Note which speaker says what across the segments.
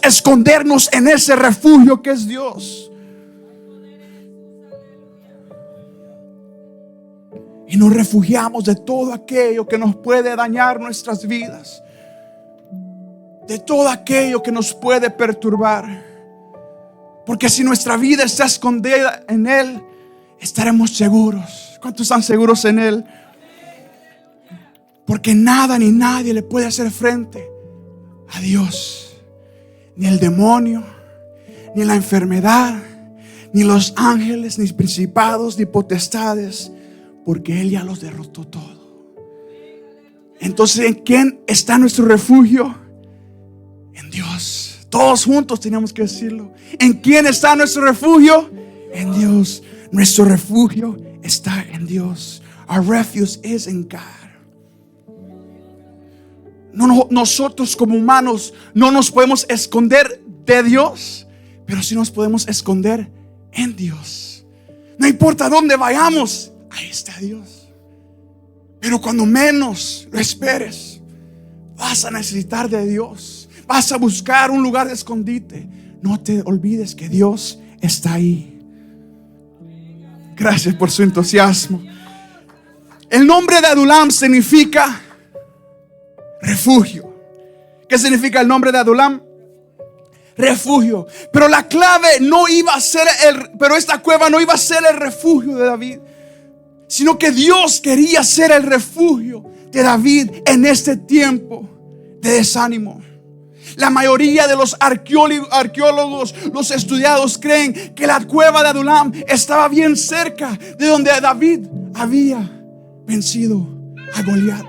Speaker 1: escondernos en ese refugio que es Dios. Y nos refugiamos de todo aquello que nos puede dañar nuestras vidas, de todo aquello que nos puede perturbar. Porque si nuestra vida está escondida en Él, estaremos seguros. ¿Cuántos están seguros en Él? Porque nada ni nadie le puede hacer frente a Dios. Ni el demonio, ni la enfermedad, ni los ángeles, ni principados, ni potestades, porque Él ya los derrotó todo. Entonces, ¿en quién está nuestro refugio? En Dios. Todos juntos tenemos que decirlo. ¿En quién está nuestro refugio? En Dios. Nuestro refugio está en Dios. Our refuge is in God. Nosotros como humanos no nos podemos esconder de Dios, pero sí nos podemos esconder en Dios. No importa dónde vayamos, ahí está Dios. Pero cuando menos lo esperes, vas a necesitar de Dios. Vas a buscar un lugar de escondite. No te olvides que Dios está ahí. Gracias por su entusiasmo. El nombre de Adulam significa refugio. ¿Qué significa el nombre de Adulam? Refugio. Pero la clave no iba a ser pero esta cueva no iba a ser el refugio de David, sino que Dios quería ser el refugio de David en este tiempo de desánimo. La mayoría de los arqueólogos, los estudiados, creen que la cueva de Adulam estaba bien cerca de donde David había vencido a Goliat.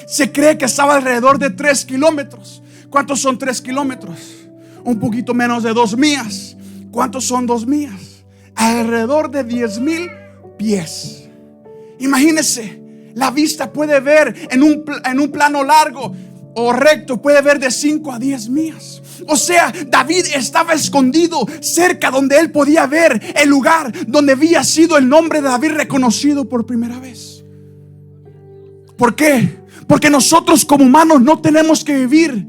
Speaker 1: Se cree que estaba alrededor de 3 kilómetros. ¿Cuántos son 3 kilómetros? Un poquito menos de 2 millas. ¿Cuántos son 2 millas? Alrededor de 10,000 pies. Imagínense, la vista puede ver en un plano largo o recto, puede ver de 5 a 10 millas. O sea, David estaba escondido cerca donde él podía ver el lugar donde había sido el nombre de David reconocido por primera vez. ¿Por qué? Porque nosotros como humanos no tenemos que vivir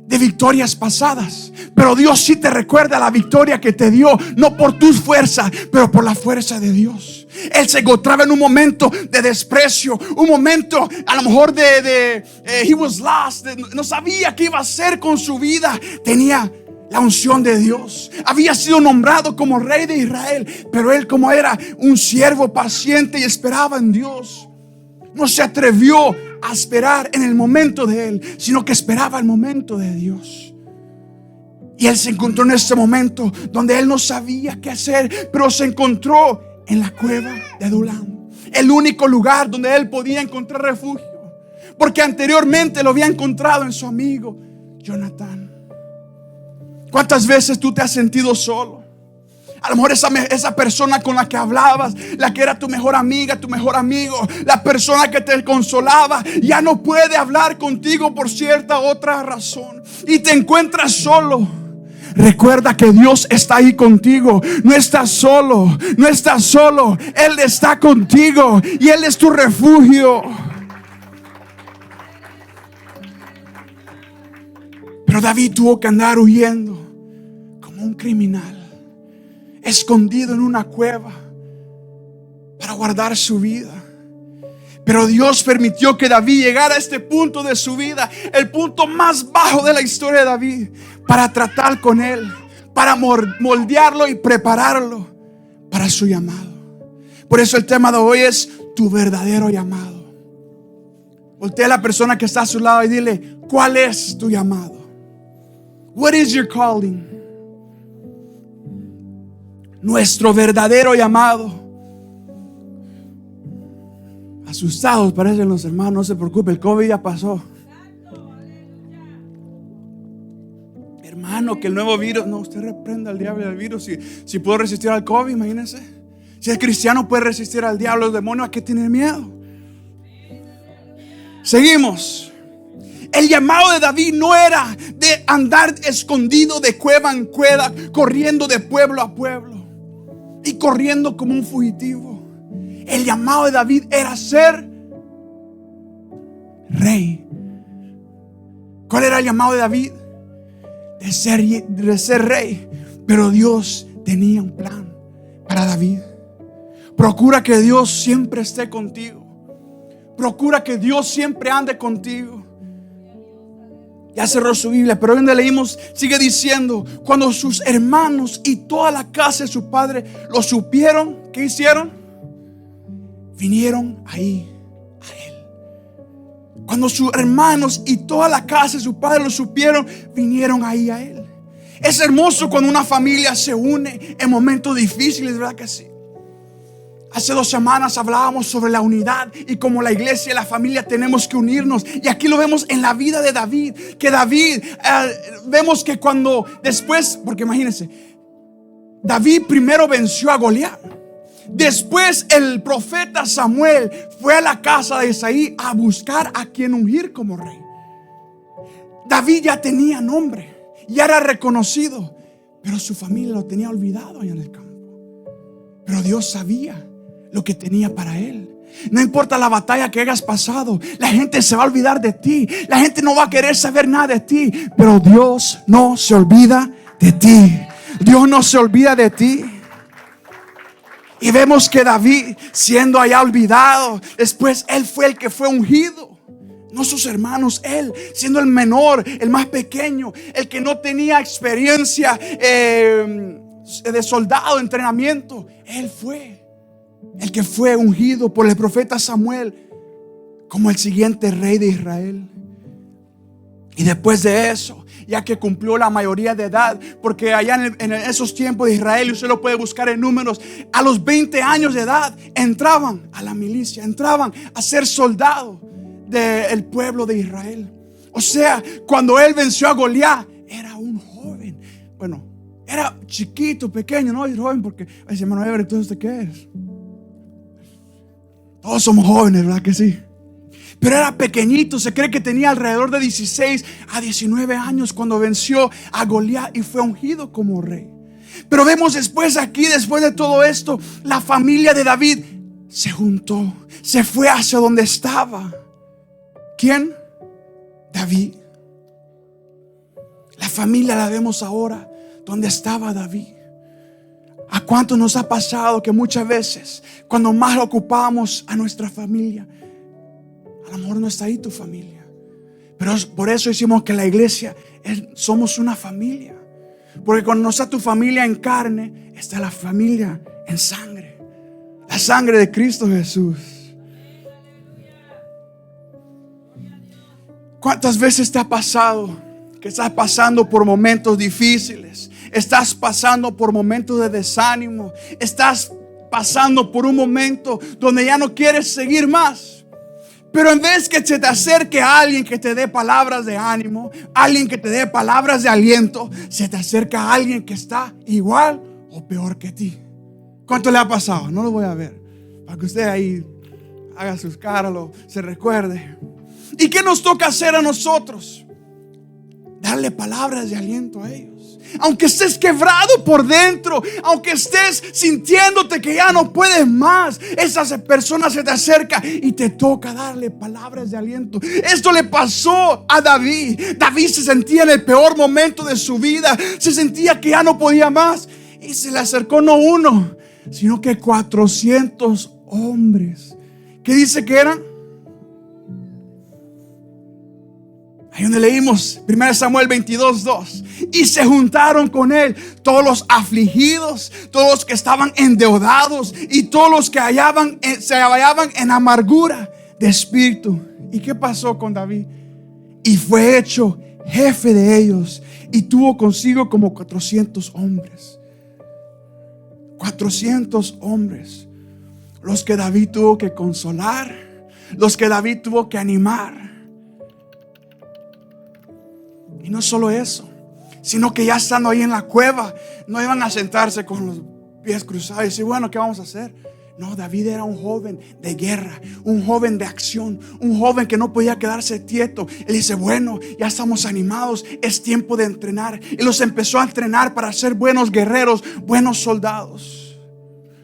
Speaker 1: de victorias pasadas, pero Dios sí te recuerda la victoria que te dio, no por tus fuerzas, pero por la fuerza de Dios. Él se encontraba en un momento de desprecio, un momento a lo mejor he was lost, no sabía qué iba a hacer con su vida. Tenía la unción de Dios, había sido nombrado como rey de Israel, pero él, como era un siervo paciente y esperaba en Dios, no se atrevió a esperar en el momento de él, sino que esperaba el momento de Dios. Y él se encontró en este momento donde él no sabía qué hacer, pero se encontró en la cueva de Adulam, el único lugar donde él podía encontrar refugio, porque anteriormente lo había encontrado en su amigo Jonatán. ¿Cuántas veces tú te has sentido solo? A lo mejor esa persona con la que hablabas, la que era tu mejor amiga, tu mejor amigo, la persona que te consolaba, ya no puede hablar contigo por cierta otra razón y te encuentras solo. Recuerda que Dios está ahí contigo. No estás solo, no estás solo. Él está contigo y Él es tu refugio. Pero David tuvo que andar huyendo como un criminal, escondido en una cueva para guardar su vida. Pero Dios permitió que David llegara a este punto de su vida, el punto más bajo de la historia de David, para tratar con él, para moldearlo y prepararlo para su llamado. Por eso el tema de hoy es tu verdadero llamado. Voltea a la persona que está a su lado y dile: ¿cuál es tu llamado? What is your calling? Nuestro verdadero llamado. Asustados parecen los hermanos. No se preocupe, el COVID ya pasó. Hermano, que el nuevo virus. No, usted reprenda al diablo y al virus. Si puedo resistir al COVID, imagínense. Si el cristiano puede resistir al diablo, los demonios, ¿a qué tener miedo? Seguimos. El llamado de David no era de andar escondido de cueva en cueva, corriendo de pueblo a pueblo y corriendo como un fugitivo. El llamado de David era ser rey. ¿Cuál era el llamado de David? de ser rey. Pero Dios tenía un plan para David. Procura que Dios siempre esté contigo. Procura que Dios siempre ande contigo. Ya cerró su Biblia, pero donde leímos sigue diciendo: cuando sus hermanos y toda la casa de su padre lo supieron, ¿qué hicieron? Vinieron ahí a él. Cuando sus hermanos y toda la casa de su padre lo supieron, vinieron ahí a él. Es hermoso cuando una familia se une en momentos difíciles, ¿verdad que sí? Hace 2 semanas hablábamos sobre la unidad y como la iglesia y la familia tenemos que unirnos. Y aquí lo vemos en la vida de David. Que David, vemos que cuando después, porque imagínense, David primero venció a Goliat. Después el profeta Samuel fue a la casa de Isaí a buscar a quien ungir como rey. David ya tenía nombre, ya era reconocido, pero su familia lo tenía olvidado allá en el campo. Pero Dios sabía lo que tenía para él. No importa la batalla que hayas pasado, la gente se va a olvidar de ti, la gente no va a querer saber nada de ti, pero Dios no se olvida de ti. Dios no se olvida de ti. Y vemos que David, siendo allá olvidado, después él fue el que fue ungido, no sus hermanos. Él, siendo el menor, el más pequeño, el que no tenía experiencia de soldado, entrenamiento, él fue el que fue ungido por el profeta Samuel como el siguiente rey de Israel. Y después de eso, ya que cumplió la mayoría de edad, porque allá en esos tiempos de Israel, y usted lo puede buscar en Números, a los 20 años de edad entraban a la milicia, entraban a ser soldados del pueblo de Israel. O sea, cuando él venció a Goliat, era un joven. Bueno, era chiquito, pequeño, no es joven, porque dice: hermano Ever, ¿tú usted qué eres? Todos somos jóvenes, ¿verdad que sí? Pero era pequeñito, se cree que tenía alrededor de 16 a 19 años cuando venció a Goliat y fue ungido como rey. Pero vemos después aquí, después de todo esto, la familia de David se juntó, se fue hacia donde estaba. ¿Quién? David. La familia la vemos ahora donde estaba David. ¿A cuánto nos ha pasado que muchas veces, cuando más ocupamos a nuestra familia, a lo mejor no está ahí tu familia? Pero por eso decimos que la iglesia somos una familia. Porque cuando no está tu familia en carne, está la familia en sangre. La sangre de Cristo Jesús. ¿Cuántas veces te ha pasado que estás pasando por momentos difíciles? Estás pasando por momentos de desánimo. Estás pasando por un momento donde ya no quieres seguir más. Pero en vez que se te acerque a alguien que te dé palabras de ánimo, alguien que te dé palabras de aliento, se te acerca a alguien que está igual o peor que ti. ¿Cuánto le ha pasado? No lo voy a ver, para que usted ahí haga sus caras, se recuerde. ¿Y qué nos toca hacer a nosotros? Darle palabras de aliento a ellos. Aunque estés quebrado por dentro, aunque estés sintiéndote que ya no puedes más, esa persona se te acerca y te toca darle palabras de aliento. Esto le pasó a David. David se sentía en el peor momento de su vida. Se sentía que ya no podía más. Y se le acercó no uno, sino que 400 hombres. ¿Qué dice que eran? Ahí donde leímos 1 Samuel 22:2. Y se juntaron con él todos los afligidos, todos los que estaban endeudados y todos los que se hallaban en amargura de espíritu. ¿Y qué pasó con David? Y fue hecho jefe de ellos y tuvo consigo como 400 hombres. 400 hombres. Los que David tuvo que consolar, los que David tuvo que animar. Y no solo eso, sino que ya estando ahí en la cueva, no iban a sentarse con los pies cruzados y decir: bueno, ¿qué vamos a hacer? No, David era un joven de guerra, un joven de acción, un joven que no podía quedarse quieto. Él dice: bueno, ya estamos animados, es tiempo de entrenar. Y los empezó a entrenar para ser buenos guerreros, buenos soldados.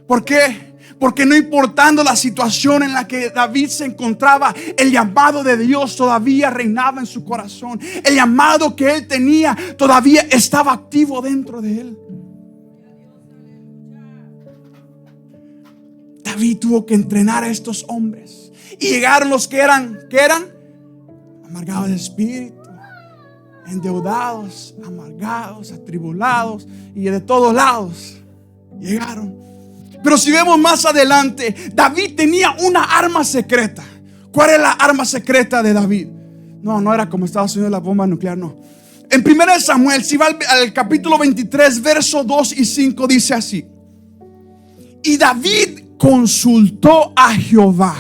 Speaker 1: ¿Por qué? Porque no importando la situación en la que David se encontraba, el llamado de Dios todavía reinaba en su corazón. El llamado que él tenía todavía estaba activo dentro de él. David tuvo que entrenar a estos hombres. Y llegaron los que eran amargados de espíritu, endeudados, amargados, atribulados y de todos lados llegaron. Pero si vemos más adelante, David tenía una arma secreta. ¿Cuál es la arma secreta de David? No era como Estados Unidos, la bomba nuclear, no. En 1 Samuel, si va al capítulo 23, verso 2 y 5, dice así: y David consultó a Jehová.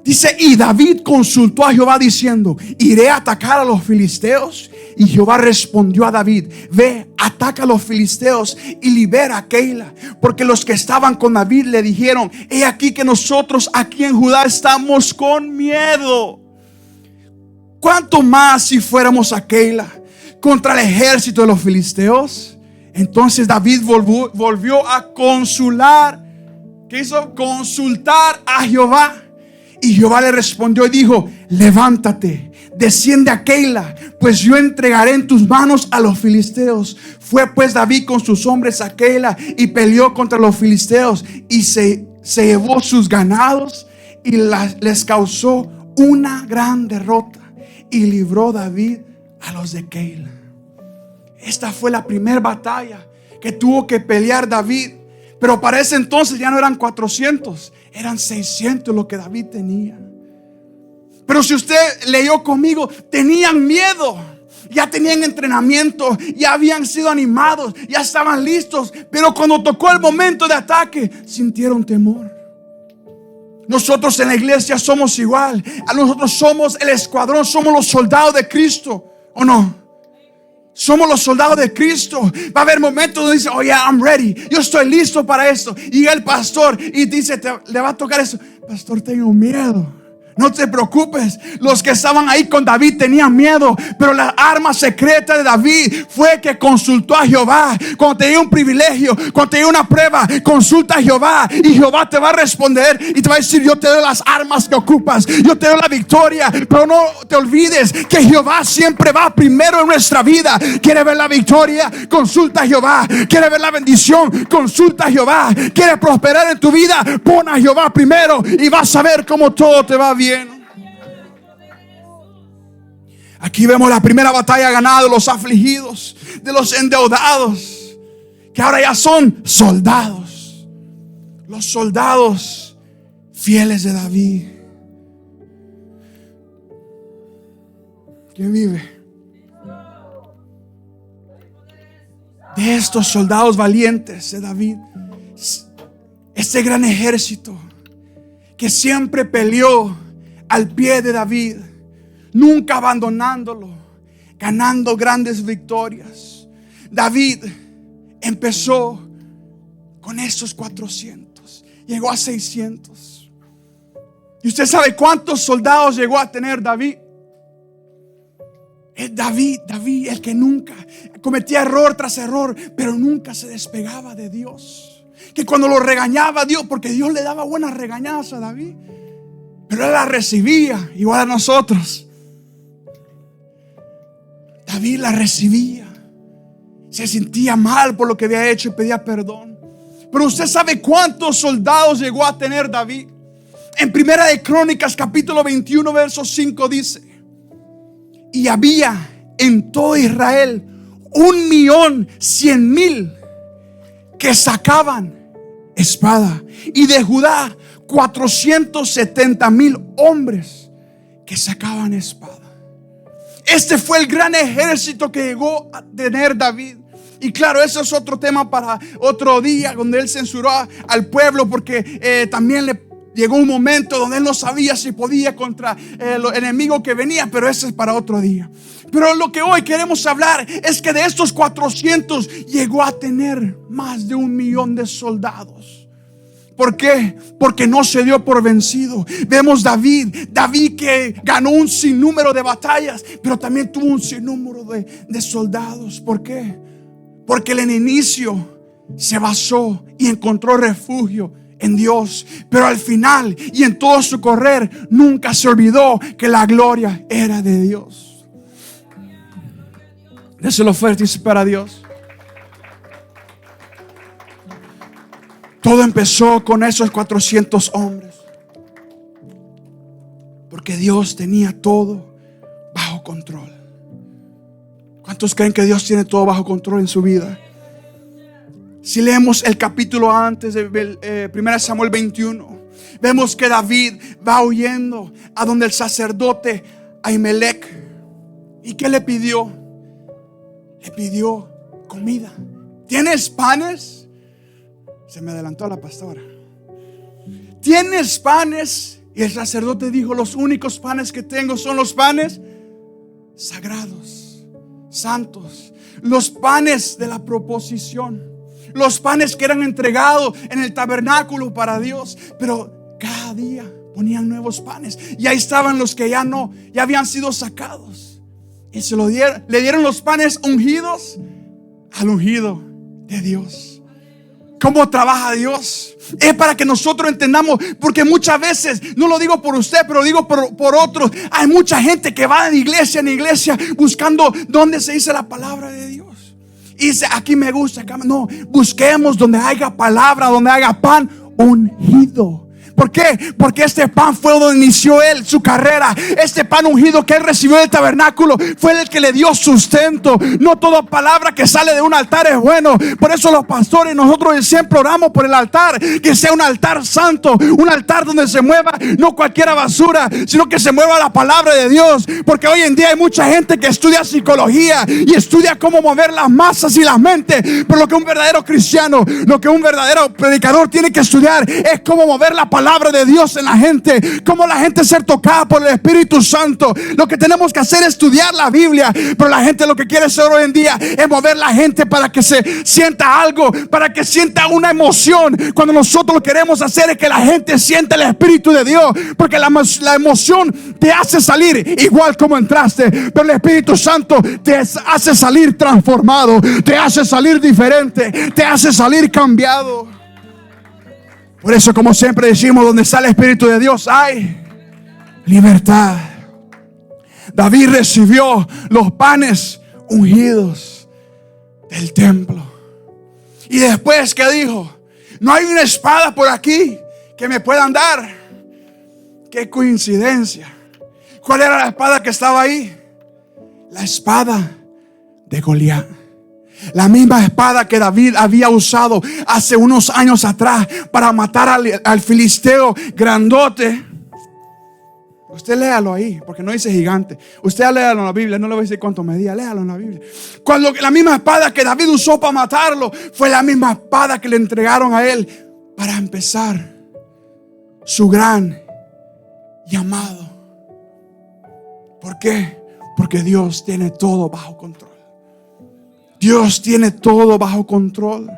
Speaker 1: Dice, y David consultó a Jehová diciendo: iré a atacar a los filisteos. Y Jehová respondió a David: ve, ataca a los filisteos y libera a Keila. Porque los que estaban con David le dijeron: he aquí que nosotros aquí en Judá estamos con miedo. ¿Cuánto más si fuéramos a Keila contra el ejército de los filisteos? Entonces David volvió a consultar. ¿Qué hizo? Consultar a Jehová. Y Jehová le respondió y dijo: levántate, desciende a Keila, pues yo entregaré en tus manos a los filisteos. Fue pues David con sus hombres a Keila y peleó contra los filisteos y se llevó sus ganados y les causó una gran derrota, y libró David a los de Keila. Esta fue la primera batalla que tuvo que pelear David. Pero para ese entonces ya no eran 400, eran 600 lo que David tenía. Pero si usted leyó conmigo, tenían miedo, ya tenían entrenamiento, ya habían sido animados, ya estaban listos. Pero cuando tocó el momento de ataque, sintieron temor. Nosotros en la iglesia somos igual. Nosotros somos el escuadrón, somos los soldados de Cristo, ¿o no? Somos los soldados de Cristo. Va a haber momentos donde dice: oh yeah, I'm ready, yo estoy listo para esto. Y el pastor y dice: le va a tocar eso. Pastor, tengo miedo. No te preocupes. Los que estaban ahí con David tenían miedo, pero la arma secreta de David fue que consultó a Jehová. Cuando te llegue un privilegio, cuando te llegue una prueba, consulta a Jehová y Jehová te va a responder y te va a decir: yo te doy las armas que ocupas, yo te doy la victoria. Pero no te olvides que Jehová siempre va primero en nuestra vida. ¿Quiere ver la victoria? Consulta a Jehová. ¿Quiere ver la bendición? Consulta a Jehová. ¿Quiere prosperar en tu vida? Pon a Jehová primero y vas a ver cómo todo te va bien. Aquí vemos la primera batalla ganada de los afligidos, de los endeudados, que ahora ya son soldados. Los soldados fieles de David. ¿Quién vive? De estos soldados valientes de David, este gran ejército que siempre peleó al pie de David, nunca abandonándolo, ganando grandes victorias. David empezó con esos 400, llegó a 600. ¿Y usted sabe cuántos soldados llegó a tener David? David, el que nunca cometía error tras error, pero nunca se despegaba de Dios. Que cuando lo regañaba Dios, porque Dios le daba buenas regañadas a David, pero él las recibía igual a nosotros. David la recibía, se sentía mal por lo que había hecho y pedía perdón. Pero usted sabe cuántos soldados llegó a tener David. En Primera de Crónicas capítulo 21 verso 5 dice: y había en todo Israel 1,100,000 que sacaban espada, y de Judá 470,000 hombres que sacaban espada. Este fue el gran ejército que llegó a tener David. Y claro, eso es otro tema para otro día, donde él censuró al pueblo, porque también le llegó un momento donde él no sabía si podía contra el enemigo que venía, pero ese es para otro día. Pero lo que hoy queremos hablar es que de estos 400 llegó a tener más de 1,000,000 de soldados. ¿Por qué? Porque no se dio por vencido. Vemos David que ganó un sinnúmero de batallas, pero también tuvo un sinnúmero de soldados. ¿Por qué? Porque en el inicio se basó y encontró refugio en Dios, pero al final y en todo su correr nunca se olvidó que la gloria era de Dios. Déselo fuerte y para Dios. Todo empezó con esos 400 hombres, porque Dios tenía todo bajo control. ¿Cuántos creen que Dios tiene todo bajo control en su vida? Si leemos el capítulo antes de 1 Samuel 21, vemos que David va huyendo a donde el sacerdote Ahimelech. ¿Y qué le pidió? Le pidió comida. ¿Tienes panes? Se me adelantó la pastora. ¿Tienes panes? Y el sacerdote dijo: los únicos panes que tengo son los panes sagrados, santos, los panes de la proposición, los panes que eran entregados en el tabernáculo para Dios. Pero cada día ponían nuevos panes, y ahí estaban los que ya habían sido sacados, y le dieron los panes ungidos al ungido de Dios. ¿Cómo trabaja Dios? Es para que nosotros entendamos, porque muchas veces, no lo digo por usted, pero lo digo por otros, hay mucha gente que va de iglesia en iglesia buscando donde se dice la palabra de Dios. Y dice: aquí me gusta, acá no. Busquemos donde haya palabra, donde haya pan ungido. ¿Por qué? Porque este pan fue donde inició él su carrera. Este pan ungido que él recibió del tabernáculo fue el que le dio sustento. No toda palabra que sale de un altar es bueno. Por eso los pastores, nosotros siempre oramos por el altar, que sea un altar santo, un altar donde se mueva no cualquiera basura, sino que se mueva la palabra de Dios. Porque hoy en día hay mucha gente que estudia psicología y estudia cómo mover las masas y las mentes, pero lo que un verdadero cristiano, lo que un verdadero predicador tiene que estudiar es cómo mover la palabra de Dios en la gente, cómo la gente ser tocada por el Espíritu Santo. Lo que tenemos que hacer es estudiar la Biblia, pero la gente lo que quiere hacer hoy en día es mover la gente para que se sienta algo, para que sienta una emoción, cuando nosotros lo que queremos hacer es que la gente sienta el Espíritu de Dios, porque la emoción te hace salir igual como entraste, pero el Espíritu Santo te hace salir transformado, te hace salir diferente, te hace salir cambiado. Por eso, como siempre decimos, donde está el Espíritu de Dios hay libertad. David recibió los panes ungidos del templo. Y después, ¿qué dijo? No hay una espada por aquí que me puedan dar. Qué coincidencia. ¿Cuál era la espada que estaba ahí? La espada de Goliat. La misma espada que David había usado hace unos años atrás para matar al filisteo grandote. Usted léalo ahí, porque no dice gigante. Usted léalo en la Biblia, no le voy a decir cuánto medía, léalo en la Biblia. Cuando la misma espada que David usó para matarlo fue la misma espada que le entregaron a él para empezar su gran llamado. ¿Por qué? Porque Dios tiene todo bajo control. Dios tiene todo bajo control.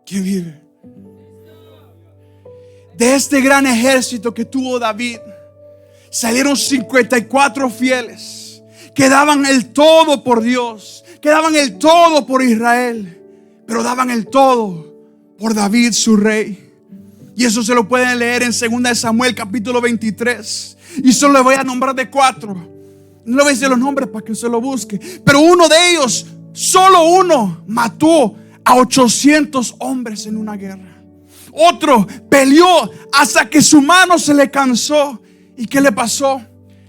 Speaker 1: ¿Quién vive? De este gran ejército que tuvo David, salieron 54 fieles que daban el todo por Dios, que daban el todo por Israel, pero daban el todo por David, su rey. Y eso se lo pueden leer en 2 Samuel capítulo 23. Y solo le voy a nombrar de 4. No le voy a decir los nombres para que se lo busque. Pero uno de ellos, solo uno, mató a 800 hombres en una guerra. Otro peleó hasta que su mano se le cansó. ¿Y qué le pasó?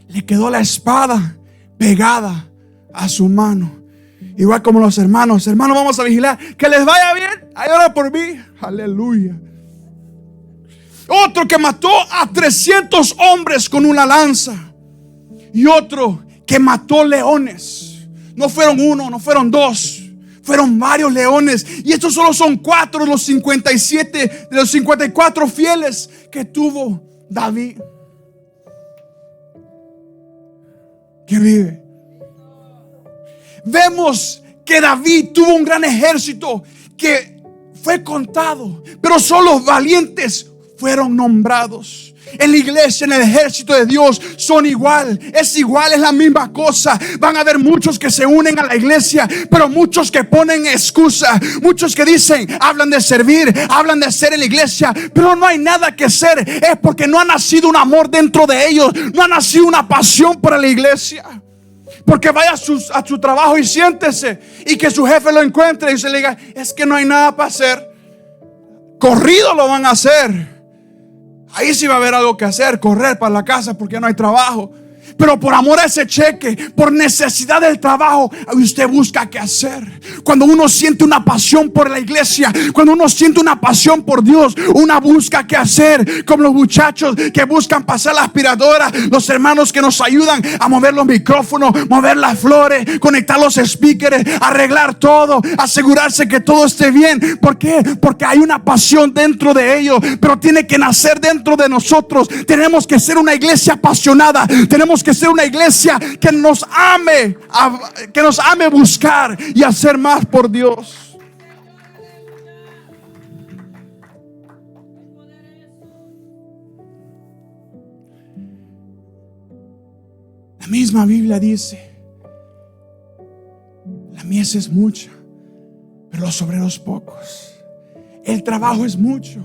Speaker 1: Le quedó la espada pegada a su mano. Igual como los hermanos. Hermanos, vamos a vigilar. Que les vaya bien. Ay, ora por mí. Aleluya. Otro que mató a 300 hombres con una lanza. Y otro que mató leones. No fueron uno, no fueron dos, fueron varios leones. Y estos solo son 4 de los 57, de los 54 fieles que tuvo David. ¿Quién vive? Vemos que David tuvo un gran ejército que fue contado, pero solo los valientes fueron nombrados. En la iglesia, en el ejército de Dios, son igual, es la misma cosa. Van a haber muchos que se unen a la iglesia, pero muchos que ponen excusa, muchos que dicen, hablan de servir, hablan de ser en la iglesia, pero no hay nada que hacer. Es porque no ha nacido un amor dentro de ellos, no ha nacido una pasión para la iglesia. Porque vaya a su trabajo y siéntese, y que su jefe lo encuentre y se le diga, es que no hay nada para hacer. Corrido lo van a hacer. Ahí sí va a haber algo que hacer, correr para la casa porque no hay trabajo. Pero por amor a ese cheque, por necesidad del trabajo, usted busca qué hacer. Cuando uno siente una pasión por la iglesia, cuando uno siente una pasión por Dios, uno busca qué hacer. Como los muchachos que buscan pasar la aspiradora, los hermanos que nos ayudan a mover los micrófonos, mover las flores, conectar los speakers, arreglar todo, asegurarse que todo esté bien. ¿Por qué? Porque hay una pasión dentro de ellos, pero tiene que nacer dentro de nosotros. Tenemos que ser una iglesia apasionada. Tenemos que ser una iglesia que nos ame buscar y hacer más por Dios. La misma Biblia dice, la mies es mucha, pero los obreros pocos. El trabajo es mucho,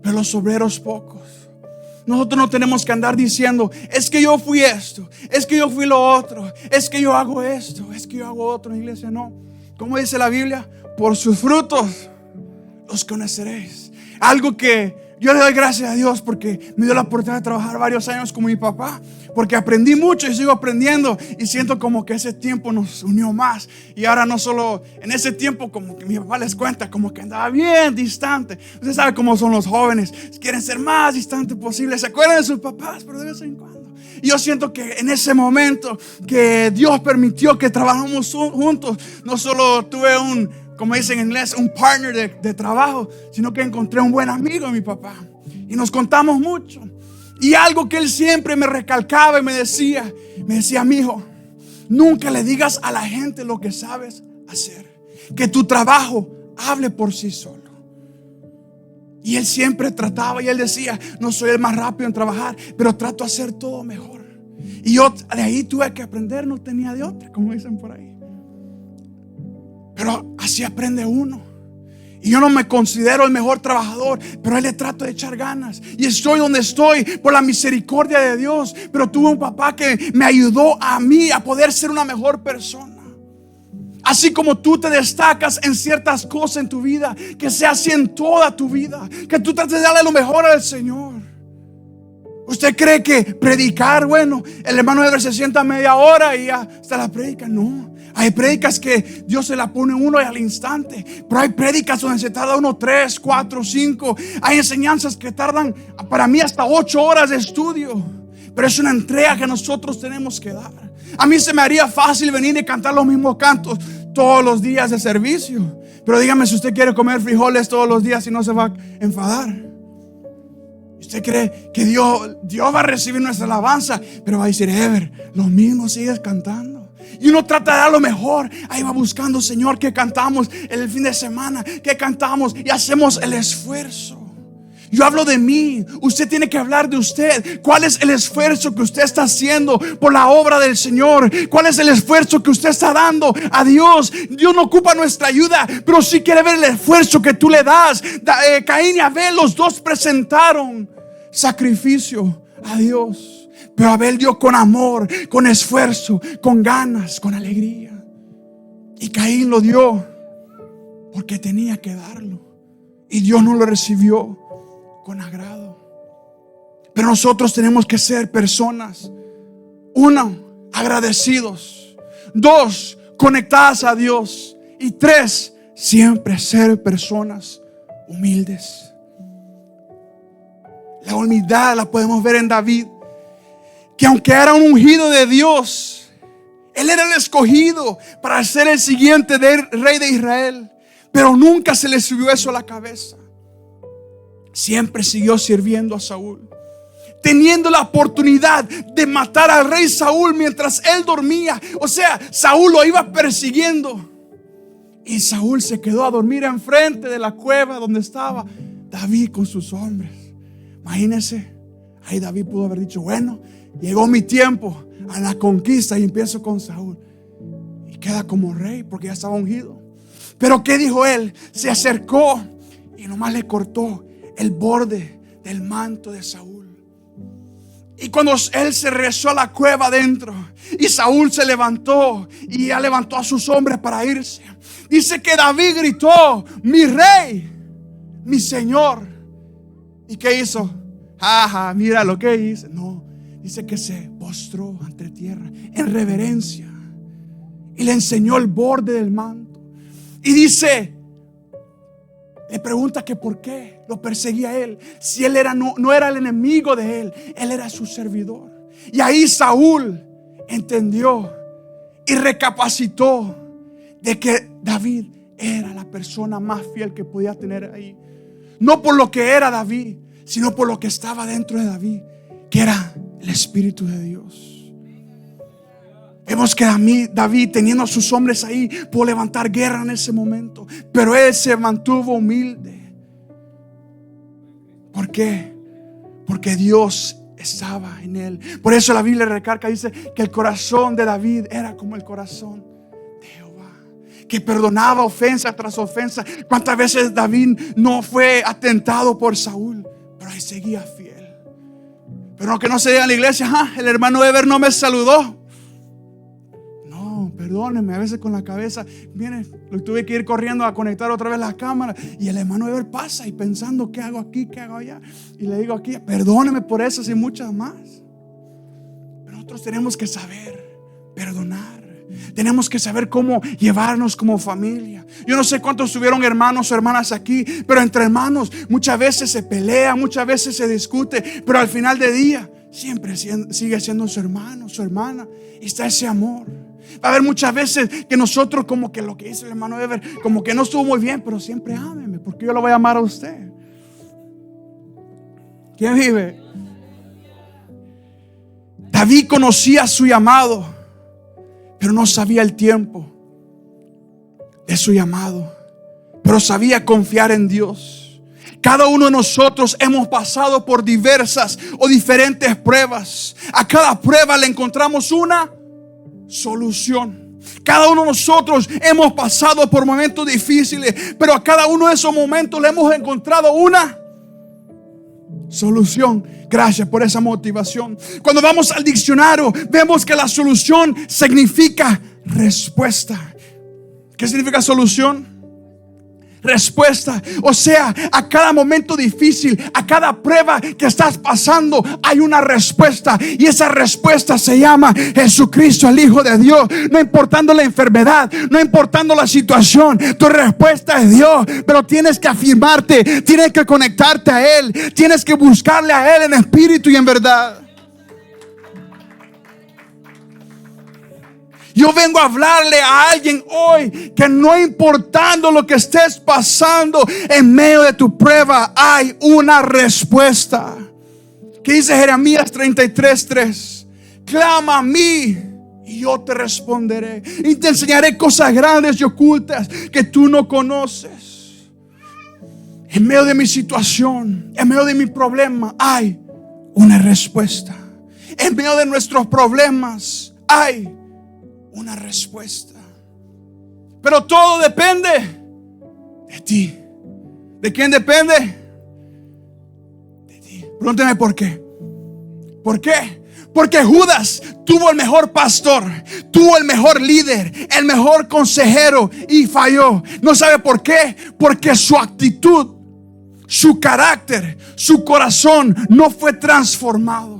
Speaker 1: pero los obreros pocos. Nosotros no tenemos que andar diciendo, es que yo fui esto, es que yo fui lo otro, es que yo hago esto, es que yo hago otro. Iglesia, no. Como dice la Biblia, por sus frutos los conoceréis. Algo que yo le doy gracias a Dios porque me dio la oportunidad de trabajar varios años con mi papá, porque aprendí mucho y sigo aprendiendo, y siento como que ese tiempo nos unió más. Y ahora no solo en ese tiempo, como que mi papá les cuenta, como que andaba bien distante. Usted sabe cómo son los jóvenes, quieren ser más distante posible, se acuerdan de sus papás, pero de vez en cuando. Y yo siento que en ese momento que Dios permitió que trabajamos juntos, no solo tuve como dicen en inglés, un partner de trabajo, sino que encontré un buen amigo de mi papá, y nos contamos mucho. Y algo que él siempre me recalcaba y me decía, mijo, nunca le digas a la gente lo que sabes hacer, que tu trabajo hable por sí solo. Y él siempre trataba, y él decía, no soy el más rápido en trabajar, pero trato de hacer todo mejor. Y yo de ahí tuve que aprender, no tenía de otra, como dicen por ahí. Pero así aprende uno. Y yo no me considero el mejor trabajador, pero a él le trato de echar ganas. Y estoy donde estoy por la misericordia de Dios. Pero tuve un papá que me ayudó a mí a poder ser una mejor persona. Así como tú te destacas en ciertas cosas en tu vida, que sea así en toda tu vida. Que tú trates de darle lo mejor al Señor. ¿Usted cree que predicar, bueno, el hermano Edgar se sienta media hora y ya está la predica? No. Hay prédicas que Dios se la pone uno y al instante, pero hay prédicas donde se tarda 1, 3, 4, 5. Hay enseñanzas que tardan para mí hasta 8 horas de estudio, pero es una entrega que nosotros tenemos que dar. A mí se me haría fácil venir y cantar los mismos cantos todos los días de servicio, pero dígame si usted quiere comer frijoles todos los días y no se va a enfadar. ¿Usted cree que Dios va a recibir nuestra alabanza, pero va a decir, Ever, lo mismo sigues cantando? Y uno trata de dar lo mejor. Ahí va buscando, Señor, que cantamos el fin de semana, que cantamos y hacemos el esfuerzo. Yo hablo de mí, usted tiene que hablar de usted. ¿Cuál es el esfuerzo que usted está haciendo por la obra del Señor? ¿Cuál es el esfuerzo que usted está dando a Dios? Dios no ocupa nuestra ayuda, pero sí quiere ver el esfuerzo que tú le das. Caín y Abel, los dos presentaron sacrificio a Dios, pero Abel dio con amor, con esfuerzo, con ganas, con alegría. Y Caín lo dio porque tenía que darlo, y Dios no lo recibió con agrado. Pero nosotros tenemos que ser personas, 1, agradecidos; 2, conectadas a Dios; y 3, siempre ser personas humildes. La humildad la podemos ver en David, que aunque era un ungido de Dios, él era el escogido para ser el siguiente rey de Israel, pero nunca se le subió eso a la cabeza. Siempre siguió sirviendo a Saúl, teniendo la oportunidad de matar al rey Saúl mientras él dormía. O sea, Saúl lo iba persiguiendo, y Saúl se quedó a dormir enfrente de la cueva donde estaba David con sus hombres. Imagínense, ahí David pudo haber dicho, bueno, llegó mi tiempo a la conquista y empiezo con Saúl. Y queda como rey porque ya estaba ungido. Pero ¿qué dijo él? Se acercó y nomás le cortó el borde del manto de Saúl. Y cuando él se regresó a la cueva adentro y Saúl se levantó y ya levantó a sus hombres para irse, dice que David gritó, mi rey, mi señor. ¿Y qué hizo? Jaja, mira lo que hizo. No, dice que se postró ante tierra en reverencia y le enseñó el borde del manto. Y dice, le pregunta que por qué lo perseguía él, si él no era el enemigo de él, él era su servidor. Y ahí Saúl entendió y recapacitó de que David era la persona más fiel que podía tener ahí. No por lo que era David, sino por lo que estaba dentro de David, que era el Espíritu de Dios. Vemos que David, teniendo a sus hombres ahí, pudo levantar guerra en ese momento, pero él se mantuvo humilde. ¿Por qué? Porque Dios estaba en él. Por eso la Biblia recalca, dice que el corazón de David era como el corazón de Jehová, que perdonaba ofensa tras ofensa. ¿Cuántas veces David no fue atentado por Saúl? Pero ahí seguía fiel. Pero que no se diga en la iglesia, el hermano Ever no me saludó. Perdónenme, a veces con la cabeza, miren, tuve que ir corriendo a conectar otra vez la cámara. Y el hermano Ever pasa y pensando, ¿qué hago aquí? ¿Qué hago allá? Y le digo aquí, perdónenme por esas y muchas más. Pero nosotros tenemos que saber perdonar. Tenemos que saber cómo llevarnos como familia. Yo no sé cuántos tuvieron hermanos o hermanas aquí, pero entre hermanos muchas veces se pelea, muchas veces se discute, pero al final del día siempre sigue siendo su hermano, su hermana. Y está ese amor. Va a haber muchas veces que nosotros, como que lo que dice el hermano Ever, como que no estuvo muy bien, pero siempre ámeme, porque yo lo voy a amar a usted. ¿Quién vive? David conocía su llamado, pero no sabía el tiempo de su llamado, pero sabía confiar en Dios. Cada uno de nosotros hemos pasado por diversas o diferentes pruebas. A cada prueba le encontramos una solución. Cada uno de nosotros hemos pasado por momentos difíciles, pero a cada uno de esos momentos le hemos encontrado una solución. Gracias por esa motivación. Cuando vamos al diccionario, vemos que la solución significa respuesta. ¿Qué significa solución? Respuesta. O sea, a cada momento difícil, a cada prueba que estás pasando, hay una respuesta. Y esa respuesta se llama Jesucristo, el Hijo de Dios. No importando la enfermedad, no importando la situación, tu respuesta es Dios. Pero tienes que afirmarte, tienes que conectarte a Él, tienes que buscarle a Él en espíritu y en verdad. Yo vengo a hablarle a alguien hoy que no importando lo que estés pasando, en medio de tu prueba hay una respuesta. ¿Qué dice Jeremías 33:3? Clama a mí y yo te responderé y te enseñaré cosas grandes y ocultas que tú no conoces. En medio de mi situación, en medio de mi problema, hay una respuesta. En medio de nuestros problemas hay una respuesta. Pero todo depende de ti. ¿De quién depende? De ti. Pregúntame por qué. ¿Por qué? Porque Judas tuvo el mejor pastor, tuvo el mejor líder, el mejor consejero y falló. ¿No sabe por qué? Porque su actitud, su carácter, su corazón no fue transformado.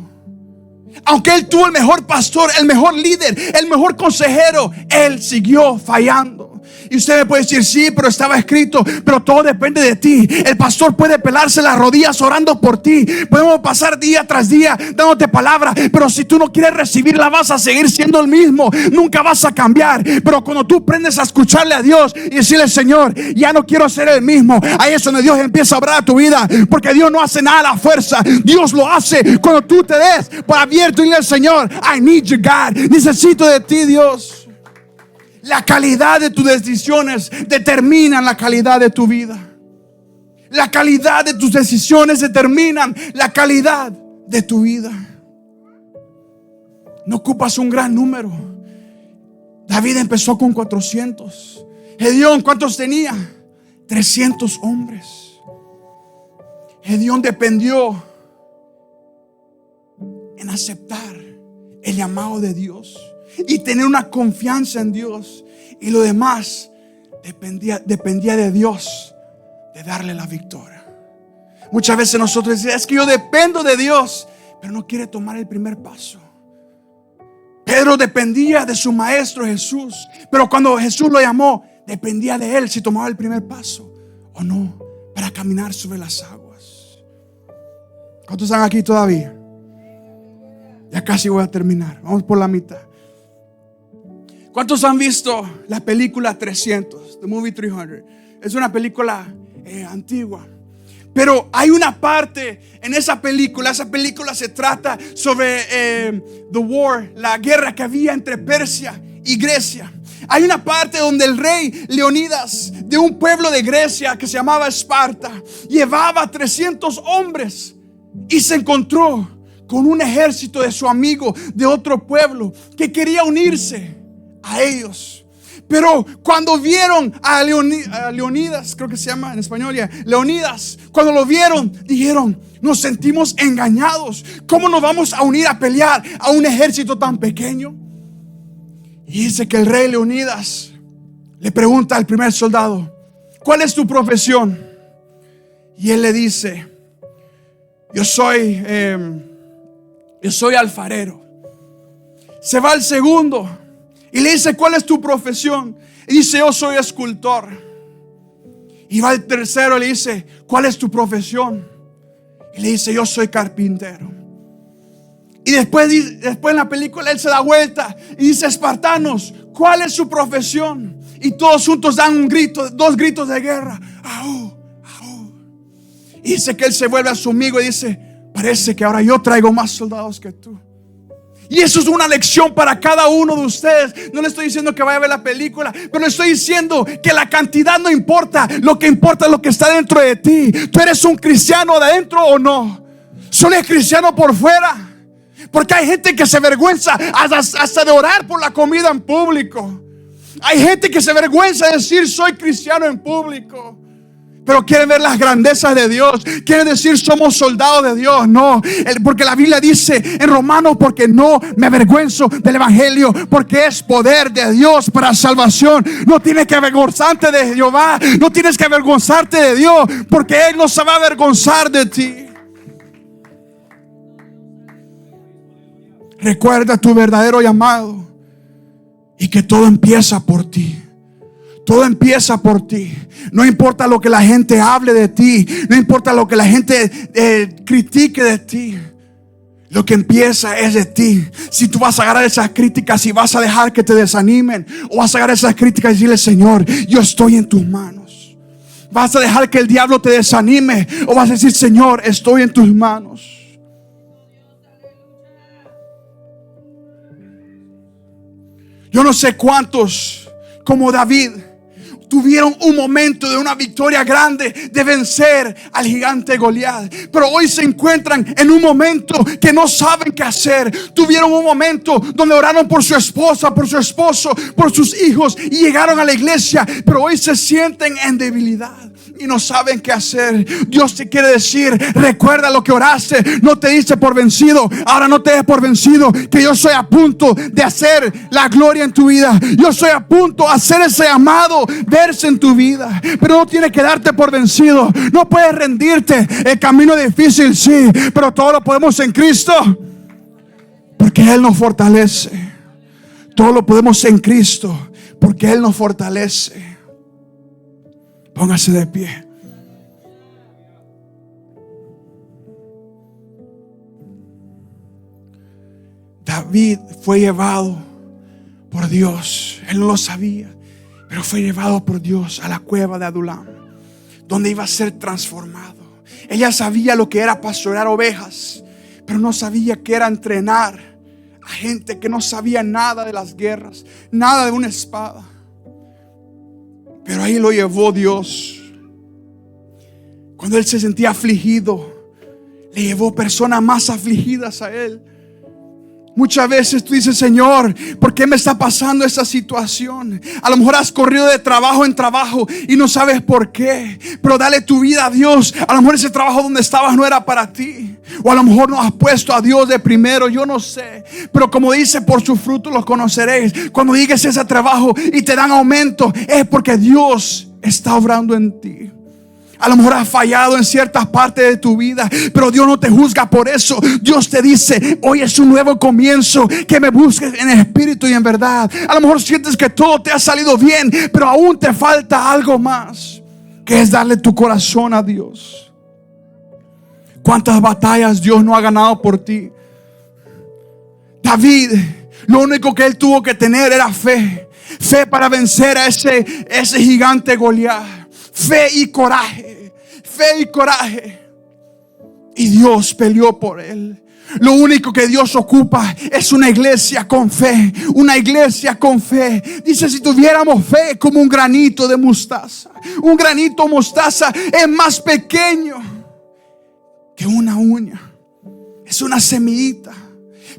Speaker 1: Aunque él tuvo el mejor pastor, el mejor líder, el mejor consejero, él siguió fallando. Y usted me puede decir, sí, pero estaba escrito. Pero todo depende de ti. El pastor puede pelarse las rodillas orando por ti. Podemos pasar día tras día dándote palabra, pero si tú no quieres recibirla, vas a seguir siendo el mismo. Nunca vas a cambiar. Pero cuando tú aprendes a escucharle a Dios y decirle, Señor, ya no quiero ser el mismo, ahí es donde Dios empieza a obrar a tu vida. Porque Dios no hace nada a la fuerza. Dios lo hace cuando tú te des por abierto y dile al Señor, I need you, God. Necesito de ti, Dios. La calidad de tus decisiones determinan la calidad de tu vida. La calidad de tus decisiones determinan la calidad de tu vida. No ocupas un gran número. David empezó con 400. Gedeón, ¿cuántos tenía? 300 hombres. Gedeón dependió en aceptar el llamado de Dios y tener una confianza en Dios, y lo demás dependía de Dios, de darle la victoria. Muchas veces nosotros decimos: es que yo dependo de Dios, pero no quiere tomar el primer paso. Pedro dependía de su maestro Jesús, pero cuando Jesús lo llamó, dependía de él si tomaba el primer paso o no para caminar sobre las aguas. ¿Cuántos están aquí todavía? Ya casi voy a terminar. Vamos por la mitad. ¿Cuántos han visto la película 300? The Movie 300. Es una película antigua. Pero hay una parte en esa película. Esa película se trata sobre the war, la guerra que había entre Persia y Grecia. Hay una parte donde el rey Leonidas, de un pueblo de Grecia que se llamaba Esparta, llevaba 300 hombres y se encontró con un ejército de su amigo de otro pueblo que quería unirse a ellos. Pero cuando vieron a Leonidas, creo que se llama en español ya, Leonidas, cuando lo vieron, dijeron: nos sentimos engañados. ¿Cómo nos vamos a unir a pelear a un ejército tan pequeño? Y dice que el rey Leonidas le pregunta al primer soldado: ¿cuál es tu profesión? Y él le dice: yo soy alfarero. Se va al segundo y le dice: ¿cuál es tu profesión? Y dice: yo soy escultor. Y va al tercero y le dice: ¿cuál es tu profesión? Y le dice: yo soy carpintero. Y después en la película él se da vuelta y dice: espartanos, ¿cuál es su profesión? Y todos juntos dan un grito, dos gritos de guerra. ¡Aú! ¡Aú! Y dice que él se vuelve a su amigo y dice: parece que ahora yo traigo más soldados que tú. Y eso es una lección para cada uno de ustedes. No le estoy diciendo que vaya a ver la película, pero le estoy diciendo que la cantidad no importa. Lo que importa es lo que está dentro de ti. ¿Tú eres un cristiano de adentro o no? ¿Solo eres cristiano por fuera? Porque hay gente que se avergüenza hasta de orar por la comida en público. Hay gente que se avergüenza de decir: soy cristiano en público. Pero quieren ver las grandezas de Dios. Quieren decir: somos soldados de Dios. No, porque la Biblia dice en Romanos: porque no me avergüenzo del evangelio, porque es poder de Dios para salvación. No tienes que avergonzarte de Jehová. No tienes que avergonzarte de Dios, porque Él no se va a avergonzar de ti. Recuerda tu verdadero llamado y que todo empieza por ti. Todo empieza por ti. No importa lo que la gente hable de ti. No importa lo que la gente critique de ti. Lo que empieza es de ti. Si tú vas a agarrar esas críticas y vas a dejar que te desanimen, o vas a agarrar esas críticas y decirle: Señor, yo estoy en tus manos. Vas a dejar que el diablo te desanime, o vas a decir: Señor, estoy en tus manos. Yo no sé cuántos como David tuvieron un momento de una victoria grande, de vencer al gigante Goliat, pero hoy se encuentran en un momento que no saben qué hacer. Tuvieron un momento donde oraron por su esposa, por su esposo, por sus hijos, y llegaron a la iglesia, pero hoy se sienten en debilidad y no saben qué hacer. Dios te quiere decir: recuerda lo que oraste. No te diste por vencido. Ahora no te des por vencido, que yo soy a punto de hacer la gloria en tu vida. Yo soy a punto de hacer ese llamado, verse en tu vida. Pero no tienes que darte por vencido. No puedes rendirte. El camino es difícil, sí, pero todo lo podemos en Cristo, porque Él nos fortalece. Todo lo podemos en Cristo, porque Él nos fortalece. Póngase de pie. David fue llevado por Dios. Él no lo sabía, pero fue llevado por Dios a la cueva de Adulam, donde iba a ser transformado. Él ya sabía lo que era pastorear ovejas, pero no sabía que era entrenar a gente que no sabía nada de las guerras, nada de una espada. Pero ahí lo llevó Dios. Cuando él se sentía afligido, le llevó personas más afligidas a él. Muchas veces tú dices: Señor, ¿por qué me está pasando esta situación? A lo mejor has corrido de trabajo en trabajo y no sabes por qué. Pero dale tu vida a Dios. A lo mejor ese trabajo donde estabas no era para ti. O a lo mejor no has puesto a Dios de primero, yo no sé. Pero como dice, por su fruto los conoceréis. Cuando llegues a ese trabajo y te dan aumento, es porque Dios está obrando en ti. A lo mejor has fallado en ciertas partes de tu vida, pero Dios no te juzga por eso. Dios te dice: hoy es un nuevo comienzo, que me busques en espíritu y en verdad. A lo mejor sientes que todo te ha salido bien, pero aún te falta algo más, que es darle tu corazón a Dios. ¿Cuántas batallas Dios no ha ganado por ti? David, lo único que él tuvo que tener era fe. Fe para vencer a ese gigante Goliat. Fe y coraje. Fe y coraje. Y Dios peleó por él. Lo único que Dios ocupa es una iglesia con fe. Una iglesia con fe. Dice: si tuviéramos fe como un granito de mostaza. Un granito de mostaza es más pequeño que una uña. Es una semillita.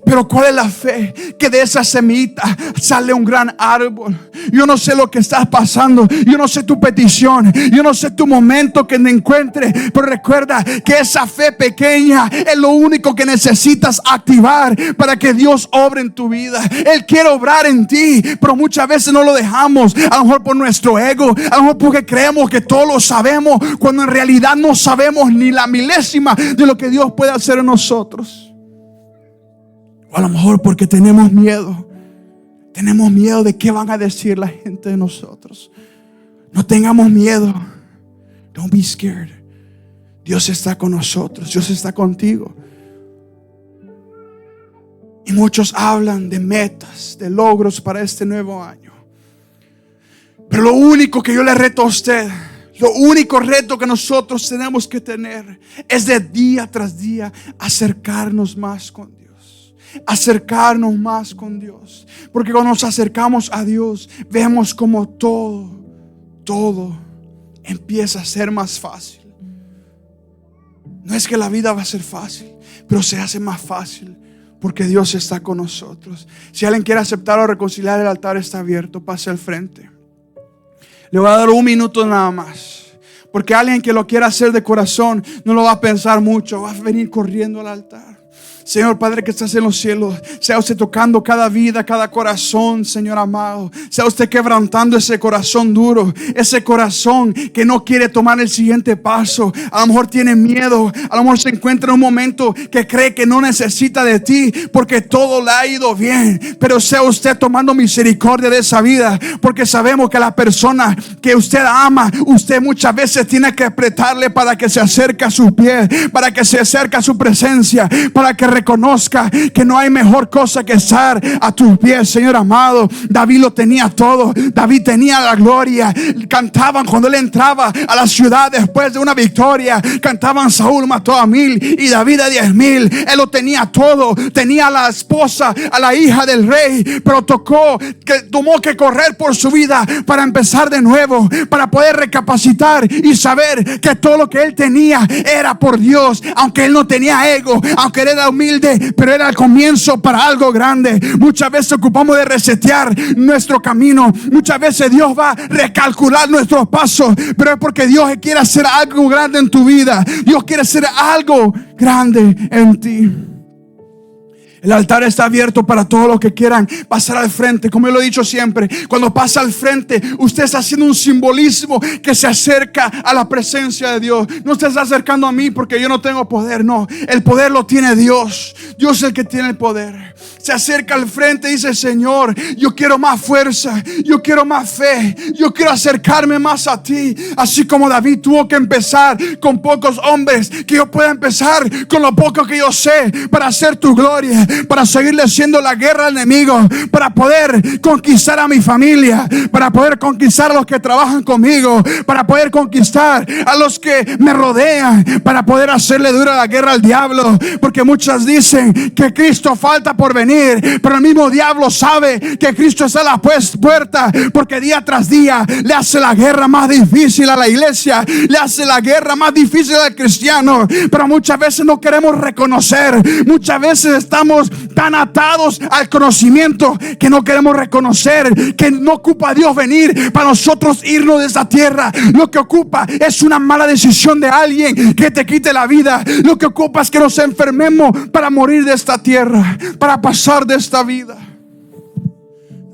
Speaker 1: Pero ¿cuál es la fe? Que de esa semillita sale un gran árbol. Yo no sé lo que estás pasando. Yo no sé tu petición. Yo no sé tu momento que te encuentres. Pero recuerda que esa fe pequeña es lo único que necesitas activar para que Dios obre en tu vida. Él quiere obrar en ti, pero muchas veces no lo dejamos. A lo mejor por nuestro ego. A lo mejor porque creemos que todo lo sabemos, cuando en realidad no sabemos ni la milésima de lo que Dios puede hacer en nosotros. O a lo mejor porque tenemos miedo. Tenemos miedo de qué van a decir la gente de nosotros. No tengamos miedo. Don't be scared. Dios está con nosotros. Dios está contigo. Y muchos hablan de metas, de logros para este nuevo año. Pero lo único que yo le reto a usted, lo único reto que nosotros tenemos que tener, es de día tras día acercarnos más con Dios. Acercarnos más con Dios. Porque cuando nos acercamos a Dios, vemos como todo empieza a ser más fácil. No es que la vida va a ser fácil, pero se hace más fácil porque Dios está con nosotros. Si alguien quiere aceptar o reconciliar, el altar está abierto. Pase al frente. Le voy a dar un minuto nada más, porque alguien que lo quiera hacer de corazón no lo va a pensar mucho, va a venir corriendo al altar. Señor Padre que estás en los cielos, sea usted tocando cada vida, cada corazón, Señor amado. Sea usted quebrantando ese corazón duro, ese corazón que no quiere tomar el siguiente paso. A lo mejor tiene miedo, a lo mejor se encuentra en un momento que cree que no necesita de ti porque todo le ha ido bien. Pero sea usted tomando misericordia de esa vida, porque sabemos que la persona que usted ama, usted muchas veces tiene que apretarle para que se acerque a sus pies, para que se acerque a su presencia, para que reconozca que no hay mejor cosa que estar a tus pies, Señor amado. David lo tenía todo. David tenía la gloria. Cantaban cuando él entraba a la ciudad después de una victoria. Cantaban: Saúl mató a 1000 y David a 10,000. Él lo tenía todo. Tenía a la esposa, a la hija del rey, pero tomó que correr por su vida para empezar de nuevo, para poder recapacitar y saber que todo lo que él tenía era por Dios. Aunque él no tenía ego, aunque él era humilde, pero era el comienzo para algo grande. Muchas veces ocupamos de resetear nuestro camino. Muchas veces Dios va a recalcular nuestros pasos, pero es porque Dios quiere hacer algo grande en tu vida. Dios quiere hacer algo grande en ti. El altar está abierto para todos los que quieran pasar al frente. Como yo lo he dicho siempre, cuando pasa al frente, usted está haciendo un simbolismo que se acerca a la presencia de Dios. No se está acercando a mí porque yo no tengo poder. No, el poder lo tiene Dios. Dios es el que tiene el poder. Se acerca al frente y dice: Señor, yo quiero más fuerza, yo quiero más fe, yo quiero acercarme más a ti. Así como David tuvo que empezar con pocos hombres, que yo pueda empezar con lo poco que yo sé para hacer tu gloria. para seguirle haciendo la guerra al enemigo, para poder conquistar a mi familia, para poder conquistar a los que trabajan conmigo, para poder conquistar a los que me rodean, para poder hacerle dura la guerra al diablo. Porque muchas dicen que Cristo falta por venir, pero el mismo diablo sabe que Cristo está a la puerta, porque día tras día le hace la guerra más difícil a la iglesia, le hace la guerra más difícil al cristiano. Pero muchas veces no queremos reconocer, muchas veces estamos tan atados al conocimiento que no queremos reconocer que no ocupa Dios venir para nosotros irnos de esta tierra. Lo que ocupa es una mala decisión de alguien que te quite la vida. Lo que ocupa es que nos enfermemos para morir de esta tierra, para pasar de esta vida.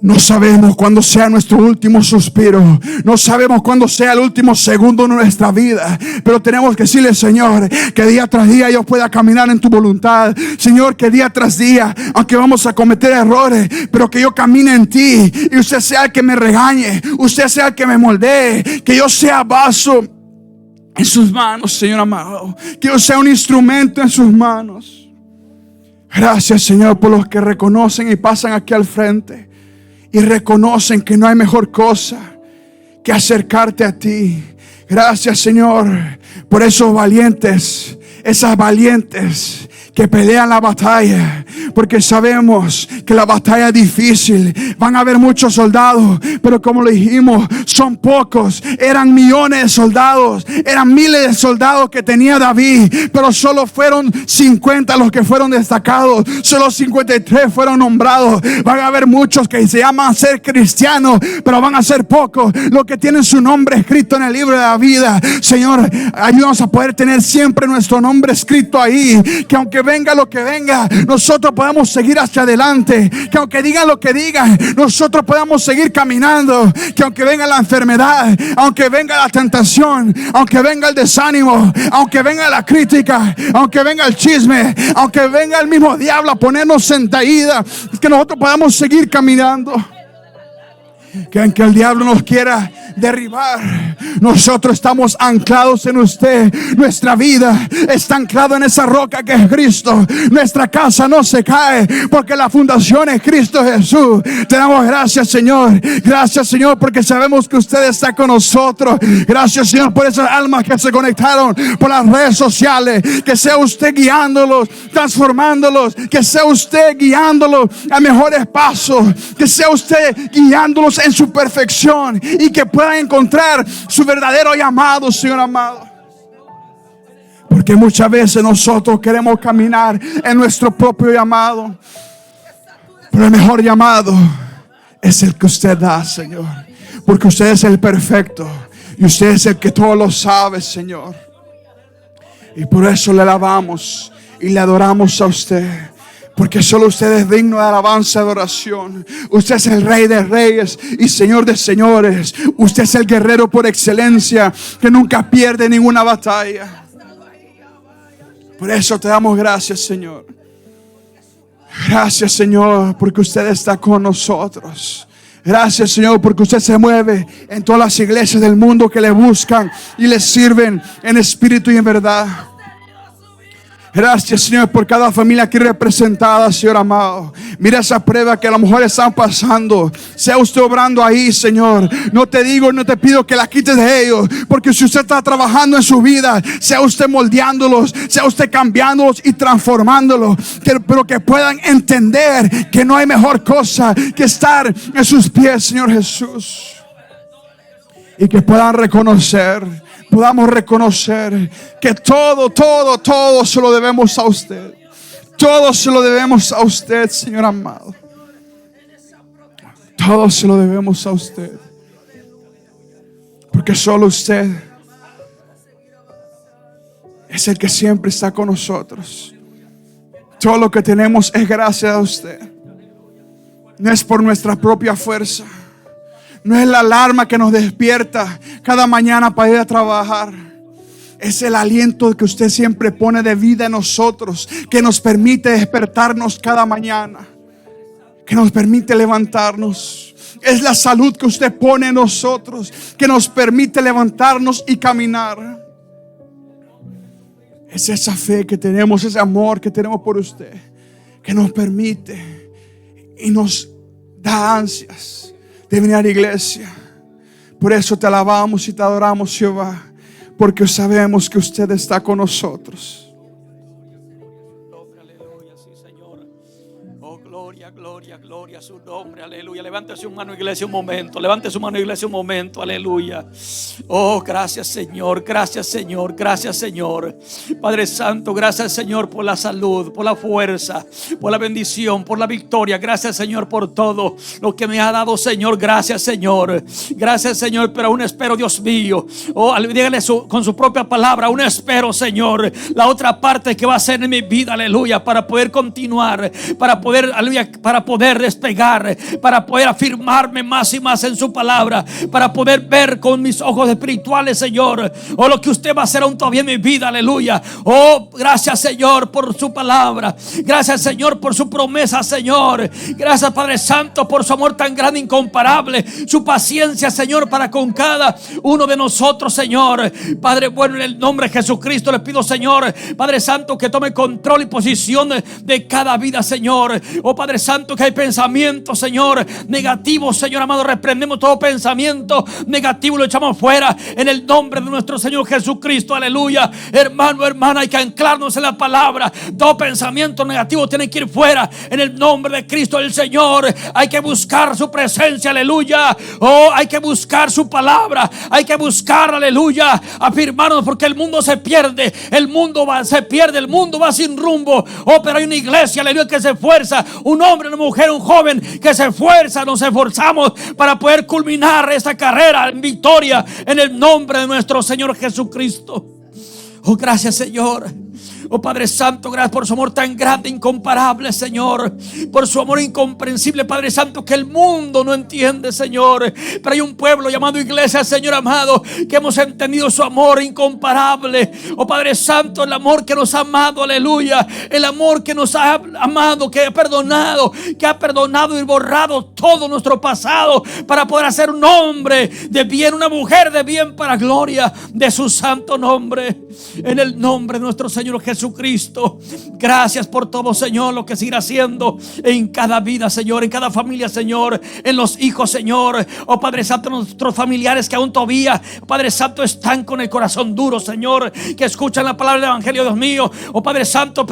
Speaker 1: No sabemos cuándo sea nuestro último suspiro, no sabemos cuándo sea el último segundo de nuestra vida, pero tenemos que decirle: Señor, que día tras día yo pueda caminar en tu voluntad. Señor, que día tras día, aunque vamos a cometer errores, pero que yo camine en ti, y usted sea el que me regañe, usted sea el que me moldee, que yo sea vaso en sus manos, Señor amado, que yo sea un instrumento en sus manos. Gracias, Señor, por los que reconocen y pasan aquí al frente y reconocen que no hay mejor cosa que acercarte a ti. Gracias, Señor, por esos valientes, esas valientes que pelean la batalla, porque sabemos que la batalla es difícil. Van a haber muchos soldados, pero como le dijimos, son pocos. Eran millones de soldados, eran miles de soldados que tenía David, pero solo fueron 50 los que fueron destacados, solo 53 fueron nombrados. Van a haber muchos que se llaman ser cristianos, pero van a ser pocos los que tienen su nombre escrito en el libro de la vida. Señor, ayúdanos a poder tener siempre nuestro nombre escrito ahí, que aunque venga lo que venga, nosotros podamos seguir hacia adelante, que aunque digan lo que digan, nosotros podamos seguir caminando, que aunque venga la enfermedad, aunque venga la tentación, aunque venga el desánimo, aunque venga la crítica, aunque venga el chisme, aunque venga el mismo diablo a ponernos sentaída, que nosotros podamos seguir caminando. Que aunque el diablo nos quiera derribar, nosotros estamos anclados en usted. Nuestra vida está anclada en esa roca que es Cristo. Nuestra casa no se cae porque la fundación es Cristo Jesús. Te damos gracias, Señor. Gracias, Señor, porque sabemos que usted está con nosotros. Gracias, Señor, por esas almas que se conectaron por las redes sociales. Que sea usted guiándolos, transformándolos. Que sea usted guiándolos a mejores pasos. Que sea usted guiándolos en su perfección y que puedan encontrar su verdadero llamado, Señor amado. Porque muchas veces nosotros queremos caminar en nuestro propio llamado, pero el mejor llamado es el que usted da, Señor, porque usted es el perfecto y usted es el que todo lo sabe, Señor. Y por eso le alabamos y le adoramos a usted, porque solo usted es digno de alabanza y adoración. Usted es el Rey de reyes y Señor de señores. Usted es el guerrero por excelencia que nunca pierde ninguna batalla. Por eso te damos gracias, Señor. Gracias, Señor, porque usted está con nosotros. Gracias, Señor, porque usted se mueve en todas las iglesias del mundo que le buscan y le sirven en espíritu y en verdad. Gracias, Señor, por cada familia aquí representada, Señor amado. Mira esa prueba que a lo mejor están pasando. Sea usted obrando ahí, Señor. No te digo, no te pido que la quites de ellos, porque si usted está trabajando en su vida, sea usted moldeándolos, sea usted cambiándolos y transformándolos, pero que puedan entender que no hay mejor cosa que estar en sus pies, Señor Jesús. Y que puedan podamos reconocer que todo se lo debemos a usted. Todo se lo debemos a usted, Señor amado. Todo se lo debemos a usted. Porque solo usted es el que siempre está con nosotros. Todo lo que tenemos es gracias a usted. No es por nuestra propia fuerza. No es la alarma que nos despierta cada mañana para ir a trabajar. Es el aliento que usted siempre pone de vida en nosotros, que nos permite despertarnos cada mañana, que nos permite levantarnos. Es la salud que usted pone en nosotros, que nos permite levantarnos y caminar. Es esa fe que tenemos, ese amor que tenemos por usted, que nos permite y nos da ansias de venir a la iglesia. Por eso te alabamos y te adoramos, Jehová, porque sabemos que usted está con nosotros.
Speaker 2: Gloria, gloria, gloria a su nombre, aleluya. Levante su mano, iglesia, un momento. Levante su mano, iglesia, un momento, aleluya. Oh, gracias, Señor, gracias, Señor, gracias, Señor. Padre Santo, gracias, Señor, por la salud, por la fuerza, por la bendición, por la victoria. Gracias, Señor, por todo lo que me ha dado, Señor. Gracias, Señor. Gracias, Señor, pero aún espero, Dios mío. Oh, dígale con su propia palabra, aún espero, Señor, la otra parte que va a ser en mi vida, aleluya, para poder continuar, para poder, aleluya, para poder despegar, para poder afirmarme más y más en su palabra, para poder ver con mis ojos espirituales, Señor, oh, lo que usted va a hacer aún todavía en mi vida, aleluya. Oh, gracias, Señor, por su palabra. Gracias, Señor, por su promesa, Señor. Gracias, Padre Santo, por su amor tan grande, incomparable, su paciencia, Señor, para con cada uno de nosotros, Señor. Padre bueno, en el nombre de Jesucristo le pido, Señor, Padre Santo, que tome control y posición de cada vida, Señor. Oh, Padre Santo, que hay pensamientos, Señor, negativos, Señor amado, reprendemos todo pensamiento negativo y lo echamos fuera en el nombre de nuestro Señor Jesucristo, aleluya. Hermano, hermana, hay que anclarnos en la palabra. Todo pensamiento negativo tiene que ir fuera en el nombre de Cristo el Señor. Hay que buscar su presencia, aleluya. Oh, hay que buscar su palabra, hay que buscar, aleluya, afirmarnos, porque el mundo se pierde, el mundo se pierde, el mundo va sin rumbo. Oh, pero hay una iglesia, aleluya, que se esfuerza, un hombre, una mujer, un joven que se esfuerza, nos esforzamos para poder culminar esta carrera en victoria en el nombre de nuestro Señor Jesucristo. Oh, gracias, Señor. Oh, Padre Santo, gracias por su amor tan grande, incomparable, Señor, por su amor incomprensible, Padre Santo, que el mundo no entiende, Señor. Pero hay un pueblo llamado iglesia, Señor amado, que hemos entendido su amor incomparable. Oh, Padre Santo, el amor que nos ha amado, aleluya. El amor que nos ha amado, que ha perdonado y borrado todo nuestro pasado para poder hacer un hombre de bien, una mujer de bien, para gloria de su santo nombre. En el nombre de nuestro Señor Jesucristo, gracias por todo, Señor, lo que seguirá haciendo en cada vida, Señor, en cada familia, Señor, en los hijos, Señor. Oh, Padre Santo, nuestros familiares que aún todavía, Padre Santo, están con el corazón duro, Señor, que escuchan la palabra del Evangelio, Dios mío. Oh, Padre Santo,